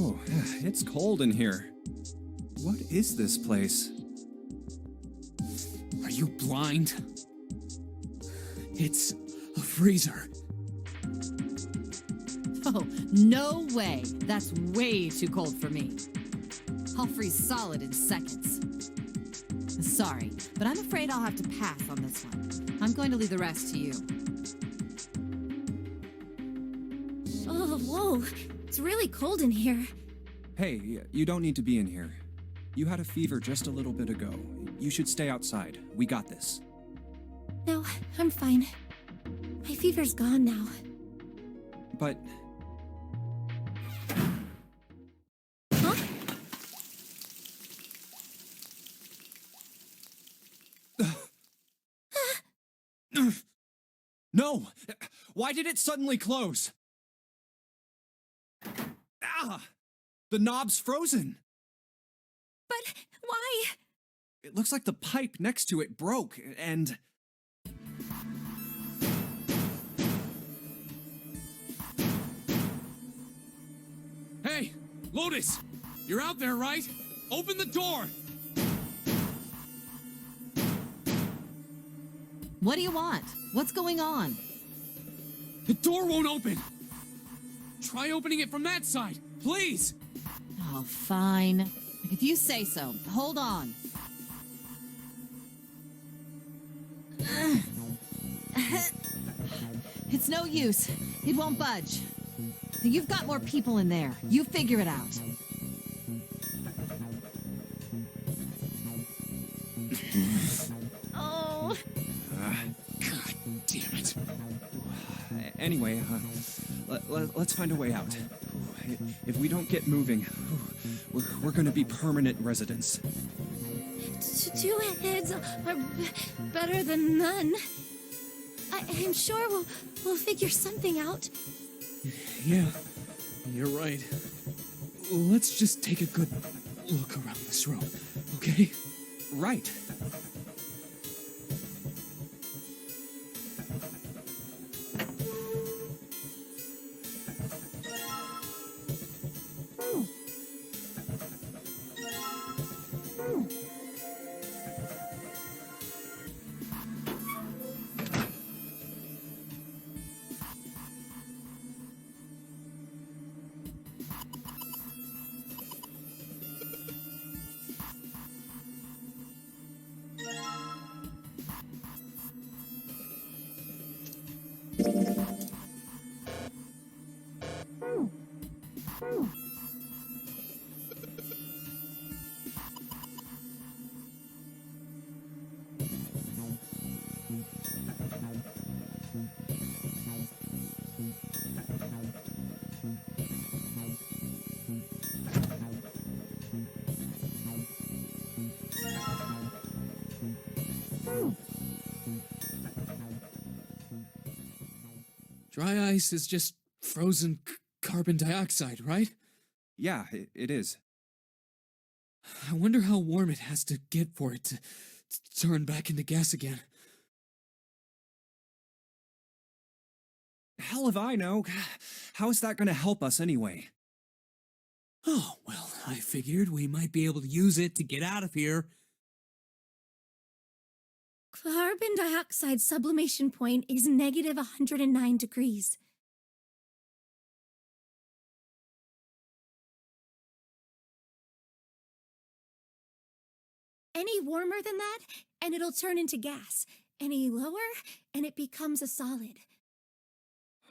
Oh, it's cold in here. What is this place? Are you blind? It's a freezer. Oh, no way. That's way too cold for me. I'll freeze solid in seconds. Sorry, but I'm afraid I'll have to pass on this one. I'm going to leave the rest to you. Oh, whoa. It's really cold in here. Hey, you don't need to be in here. You had a fever just a little bit ago. You should stay outside. We got this. No, I'm fine. My fever's gone now. But... Huh? No! Why did it suddenly close? Ah! The knob's frozen! But why? It looks like the pipe next to it broke, and... Hey, Lotus! You're out there, right? Open the door! What do you want? What's going on? The door won't open! Try opening it from that side, please! Oh, fine. If you say so. Hold on. It's no use. It won't budge. You've got more people in there. You figure it out. Oh. God damn it. Anyway, let's find a way out. If we don't get moving, we're gonna be permanent residents. Two heads are better than none. I'm sure we'll figure something out. Yeah, you're right. Let's just take a good look around this room, okay? Right. Dry ice is just frozen carbon dioxide, right? Yeah, it is. I wonder how warm it has to get for it to turn back into gas again. Hell if I know. How is that gonna help us anyway? Oh, well, I figured we might be able to use it to get out of here. Carbon dioxide sublimation point is negative 109 degrees. Any warmer than that, and it'll turn into gas. Any lower, and it becomes a solid.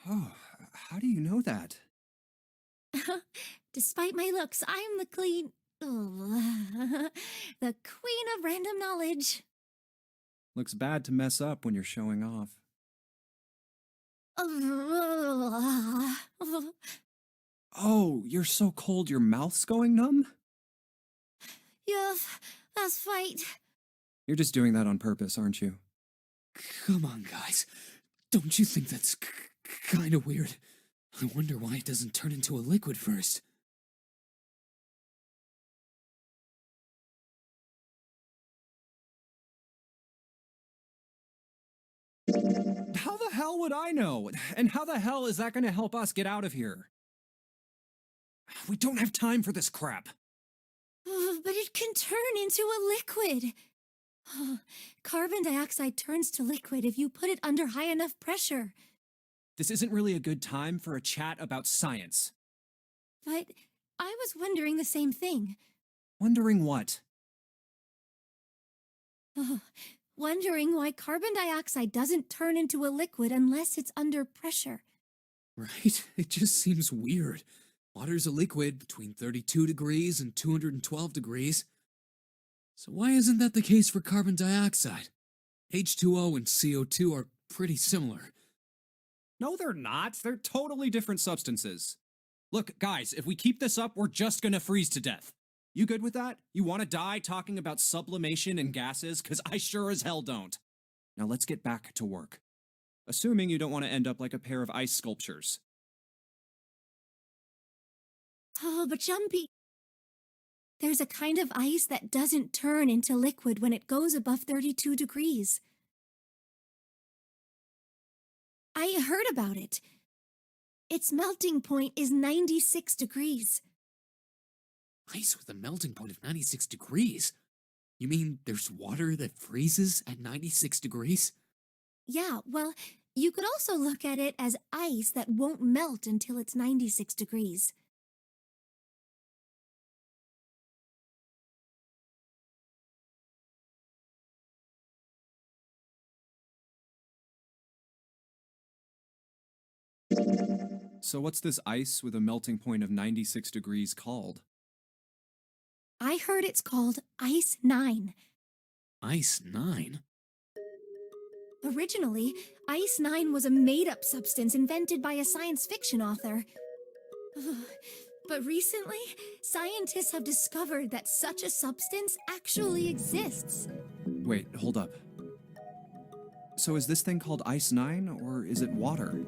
Oh, how do you know that? Despite my looks, I'm the the queen of random knowledge. Looks bad to mess up when you're showing off. Oh, you're so cold your mouth's going numb? You've us fight. You're just doing that on purpose, aren't you? Come on, guys. Don't you think that's kind of weird? I wonder why it doesn't turn into a liquid first. How the hell would I know? And how the hell is that going to help us get out of here? We don't have time for this crap. But it can turn into a liquid. Carbon dioxide turns to liquid if you put it under high enough pressure. This isn't really a good time for a chat about science. But I was wondering the same thing. Wondering what? Wondering why carbon dioxide doesn't turn into a liquid unless it's under pressure. Right? It just seems weird. Water's a liquid between 32 degrees and 212 degrees. So why isn't that the case for carbon dioxide? H2O and CO2 are pretty similar. No, they're not. They're totally different substances. Look, guys, if we keep this up, we're just gonna freeze to death. You good with that? You want to die talking about sublimation and gases? Because I sure as hell don't. Now let's get back to work. Assuming you don't want to end up like a pair of ice sculptures. Oh, but Jumpy, there's a kind of ice that doesn't turn into liquid when it goes above 32 degrees. I heard about it. Its melting point is 96 degrees. Ice with a melting point of 96 degrees? You mean there's water that freezes at 96 degrees? Yeah, well, you could also look at it as ice that won't melt until it's 96 degrees. So what's this ice with a melting point of 96 degrees called? I heard it's called Ice 9. Ice 9? Originally, Ice 9 was a made-up substance invented by a science fiction author. But recently, scientists have discovered that such a substance actually exists. Wait, hold up. So is this thing called Ice 9, or is it water?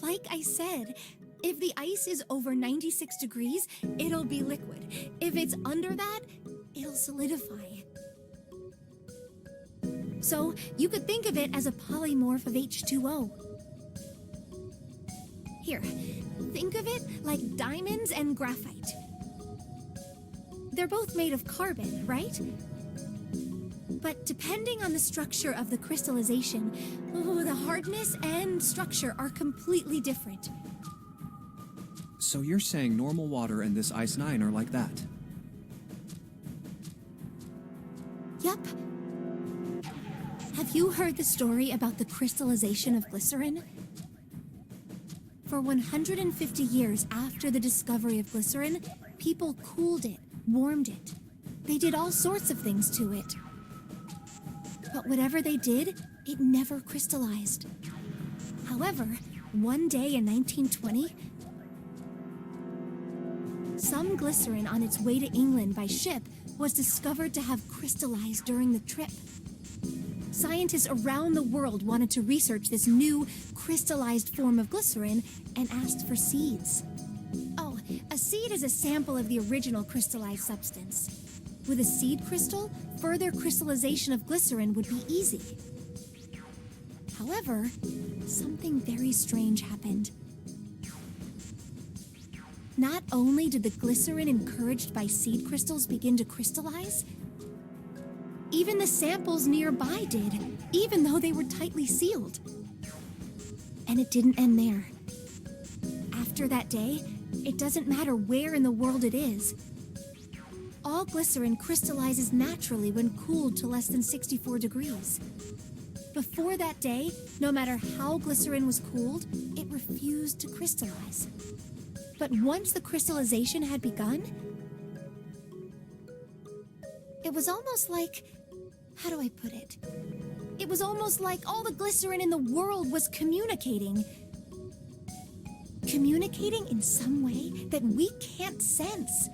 Like I said, if the ice is over 96 degrees, it'll be liquid. If it's under that, it'll solidify. So you could think of it as a polymorph of H2O. Here, think of it like diamonds and graphite. They're both made of carbon, right? But depending on the structure of the crystallization, the hardness and structure are completely different. So you're saying normal water and this Ice 9 are like that? Yep. Have you heard the story about the crystallization of glycerin? For 150 years after the discovery of glycerin, people cooled it, warmed it. They did all sorts of things to it. But whatever they did, it never crystallized. However, one day in 1920, some glycerin on its way to England by ship was discovered to have crystallized during the trip. Scientists around the world wanted to research this new crystallized form of glycerin and asked for seeds. Oh, a seed is a sample of the original crystallized substance. With a seed crystal, further crystallization of glycerin would be easy. However, something very strange happened. Not only did the glycerin encouraged by seed crystals begin to crystallize, even the samples nearby did, even though they were tightly sealed. And it didn't end there. After that day, it doesn't matter where in the world it is. All glycerin crystallizes naturally when cooled to less than 64 degrees. Before that day, no matter how glycerin was cooled, it refused to crystallize. But once the crystallization had begun, it was almost like, how do I put it? It was almost like all the glycerin in the world was communicating. Communicating in some way that we can't sense.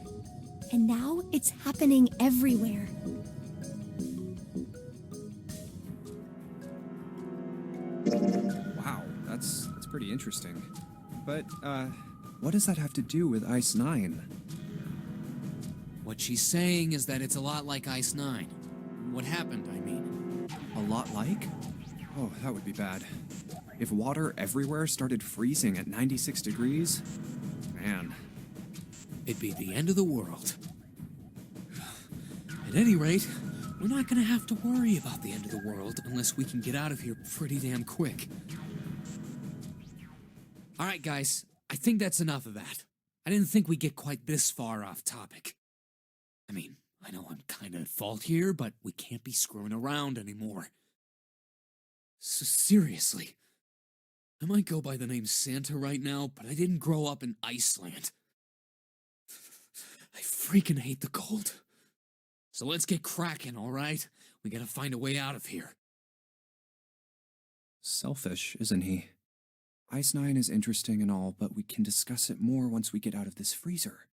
And now it's happening everywhere. Wow, that's pretty interesting. But, what does that have to do with Ice 9? What she's saying is that it's a lot like Ice 9. What happened, I mean. A lot like? Oh, that would be bad. If water everywhere started freezing at 96 degrees, man. It'd be the end of the world. At any rate, we're not gonna have to worry about the end of the world unless we can get out of here pretty damn quick. Alright, guys, I think that's enough of that. I didn't think we'd get quite this far off topic. I mean, I know I'm kinda at fault here, but we can't be screwing around anymore. So seriously, I might go by the name Santa right now, but I didn't grow up in Iceland. I freaking hate the cold. So let's get cracking, alright? We gotta find a way out of here. Selfish, isn't he? Ice 9 is interesting and all, but we can discuss it more once we get out of this freezer.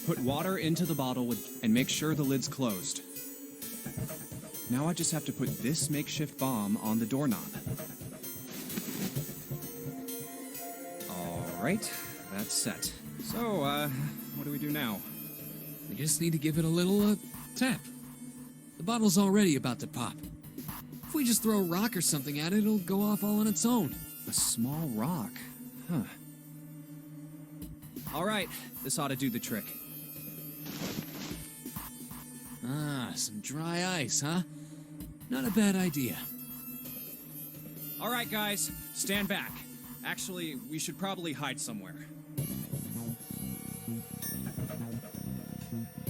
Put water into the bottle and make sure the lid's closed. Now I just have to put this makeshift bomb on the doorknob. All right, that's set. So, what do we do now? We just need to give it a little, tap. The bottle's already about to pop. If we just throw a rock or something at it, it'll go off all on its own. A small rock. Huh. All right, this ought to do the trick. Ah, some dry ice, huh? Not a bad idea. All right, guys, stand back. Actually, we should probably hide somewhere.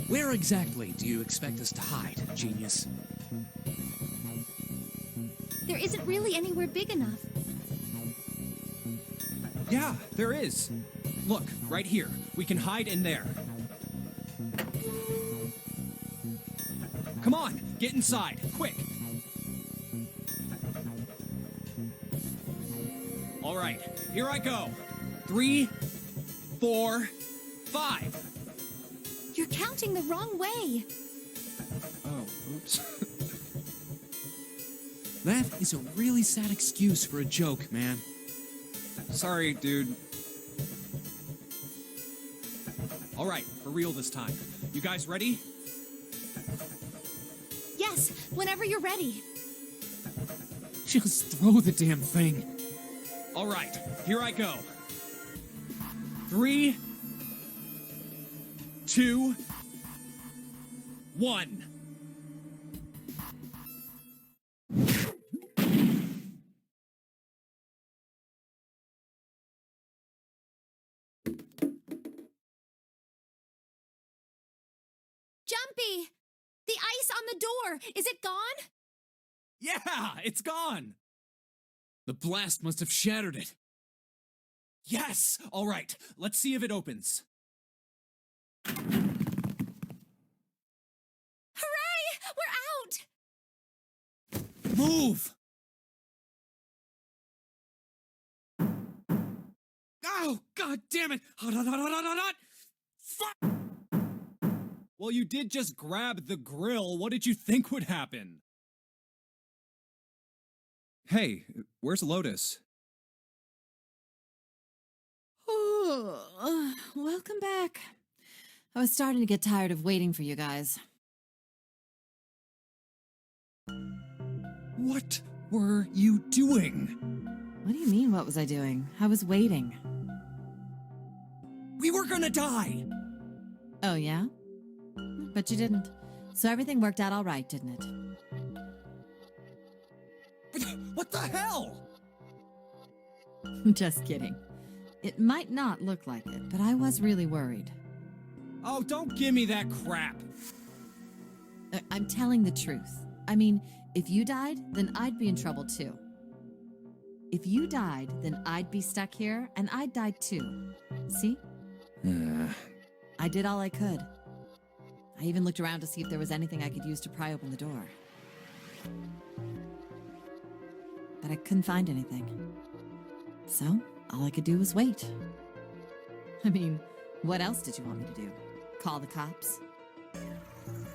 Where exactly do you expect us to hide, genius? There isn't really anywhere big enough. Yeah, there is. Look, right here. We can hide in there. Come on, get inside, quick. All right, here I go. 3, 4, 5. You're counting the wrong way. Oh, oops. That is a really sad excuse for a joke, man. Sorry, dude. All right, for real this time. You guys ready? Yes, whenever you're ready. Just throw the damn thing. All right, here I go. 3, 2, 1. Jumpy! The ice on the door! Is it gone? Yeah, it's gone. The blast must have shattered it. Yes! All right, let's see if it opens. Hooray! We're out! Move! Oh, god damn it! Hot, hot, hot, hot, hot, hot, hot! Fuck! Well, you did just grab the grill. What did you think would happen? Hey, where's Lotus? Welcome back. I was starting to get tired of waiting for you guys. What were you doing? What do you mean, what was I doing? I was waiting. We were gonna die! Oh, yeah? But you didn't. So everything worked out all right, didn't it? What the hell? Just kidding. It might not look like it, but I was really worried. Oh, don't give me that crap. I'm telling the truth. I mean, if you died, then I'd be in trouble too. If you died, then I'd be stuck here, and I'd die too. See? I did all I could. I even looked around to see if there was anything I could use to pry open the door. But I couldn't find anything. So, all I could do was wait. I mean, what else did you want me to do? Call the cops?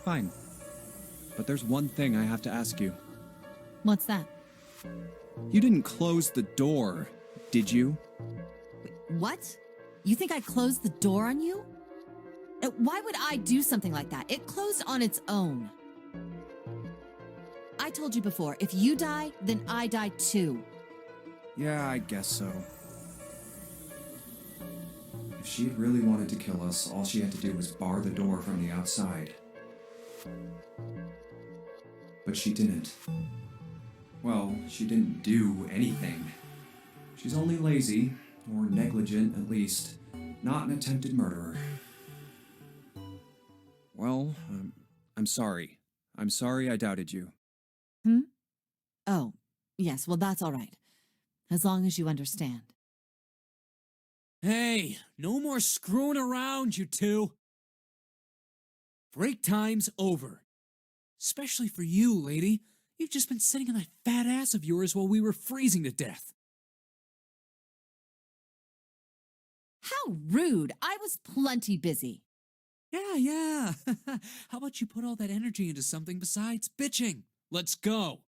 Fine. But there's one thing I have to ask you. What's that? You didn't close the door, did you? What? You think I closed the door on you? Why would I do something like that? It closed on its own. I told you before, if you die, then I die too. Yeah, I guess so. If she really wanted to kill us, all she had to do was bar the door from the outside. But she didn't. Well, she didn't do anything. She's only lazy, or negligent at least, not an attempted murderer. Well, I'm sorry. I'm sorry I doubted you. Oh, yes, well, that's all right. As long as you understand. Hey, no more screwing around, you two. Break time's over. Especially for you, lady. You've just been sitting on that fat ass of yours while we were freezing to death. How rude! I was plenty busy. Yeah. How about you put all that energy into something besides bitching? Let's go.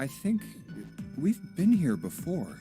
I think we've been here before.